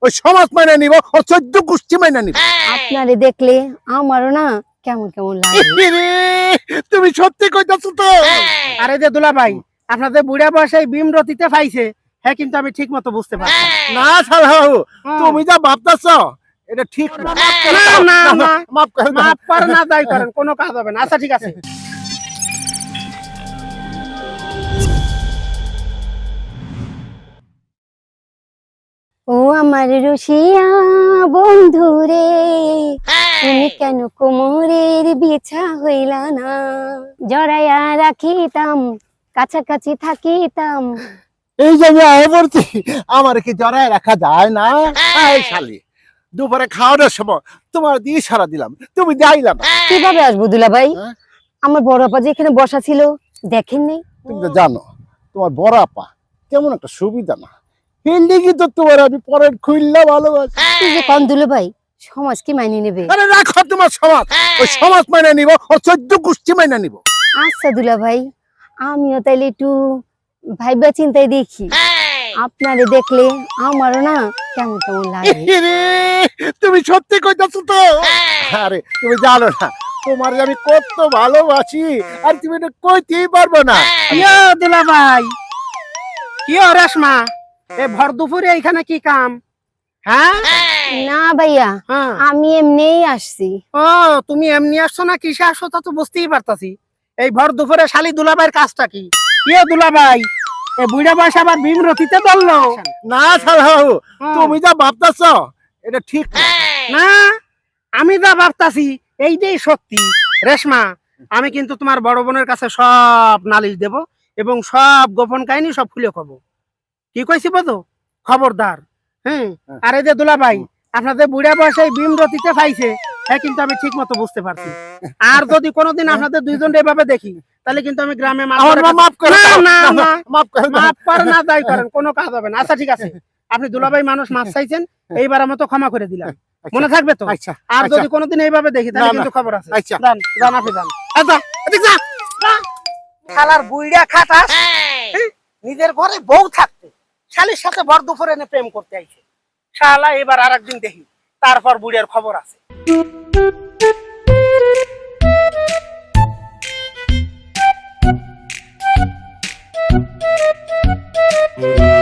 ওই সমাজ মেনে নিব, ওর 14 গোষ্ঠী মেনে নিব। আপনারে দেখলে আমারও না কেমন কেমন লাগে। তুমি সত্যি কইতাছো তো? আরে যে দুলা ভাই, আপনাদের বুড়া বয়সে বিমরতিতে পাইছে, হ্যাঁ কিন্তু আমি ঠিক মতো বুঝতে পারছি না শালা বাবু, তুমি যা ভাবতাছো এটা ঠিক না। না মাফ করে দাও। মাফ করেন না দায় করেন, কোনো কাজ হবে না। আচ্ছা ঠিক আছে। ও আমার রসিয়া বন্ধু রে, তুমি কেন কোমরের বিছা হইলা না? জড়াইয়া রাখিতাম, কাছাকাছি থাকিতাম। এই যে আমি আয় পড়ছি, আমার কি জড়ায় রাখা যায় না? এই শালি, দুপুরে খাওয়ানোর সময় তোমার দিয়ে সারা দিলাম, তুমি যাইলা না। কিভাবে আসবো দুলা ভাই? হ্যাঁ? আমার বড় আপা যে এখানে বসা ছিল, দেখেননি? তুমি তো জানো তোমার বড় আপা কেমন একটা সুবিধা না, হিন্দিকে তো তোমার আমি পরের খুললা ভালোবাসি। কি যে কন দুলা ভাই, সমাজ কি মাইনে নেবে? আরে রাখো তোমার সমাজ, ওই সমাজ মেনে নিব, ওর 14 গোষ্ঠী মেনে নিব। আচ্ছা দুলা ভাই, আমিও তাইলে একটু ভাইবা চিন্তায় দেখি। আপনারে দেখলে আমারও না কেমন কেমন লাগে। তুমি সত্যি কইতাছো তো? আরে তুমি জানো না তোমার যে আমি কত ভালোবাসি, আর তুমি এটা কইতেই পারবে না। ইয়া দুলা ভাই, কি রেশমা, এ ভর দুপুরে এখানে কি কাম? হ্যাঁ না ভাইয়া, হ্যাঁ। আমি এমনিই আসছি। ও তুমি এমনি আসছো না কিসে আসছো তা তো বুঝতেই পারতাছি। এই ভর দুপুরে শালি দুলাভাইয়ের কাজটা কি? ইয়ে দুলাভাই, এ বুড়া বয়স আবার বিমরতিতে ধরলো? না শালা বাবু, তুমি যা ভাবতাছো এটা ঠিক না। না, আমি যা ভাবতাছি এইটাই সত্যি। রেশমা, আমি কিন্তু তোমার বড় বোনের কাছে সব নালিশ দেব এবং সব গোপন কাহিনী সব খুলে কব। কি কইছি বলো? খবরদার। হ্যাঁ। আর এই যে দুলাভাই, আপনাদের বুড়া বয়সে বিমরতিতে পাইছে, হ্যাঁ কিন্তু আমি ঠিক মতো বুঝতে পারছি। আর যদি কোনোদিন আপনাদের দুইজন এভাবে দেখি, তাহলে কিন্তু আমি গ্রামে আমার মাফ করে না দাও। না না মাফ করে দাও। মাফ করেন না দায় করেন, কোনো কাজ হবে না। আচ্ছা ঠিক আছে, আপনি দুলাভাই মানুষ মাফ চাইছেন, এইবার মতো ক্ষমা করে দিলাম, মনে থাকবে তো? আচ্ছা, আর আচ্ছা। যদি কোনোদিন এইভাবে দেখি তাহলে না, না। কিন্তু খবর আছে। আচ্ছা। যান যান, আপনি যান। আচ্ছা এদিক যা। শালার বুইড়া খাটাস, নিজের ঘরে বউ থাকতে শালির সাথে ভর দুপুরে এনে প্রেম করতে আইছে। শালা এবার আরেকদিন দেখি, তারপর বুড়িয়ার খবর আছে। ও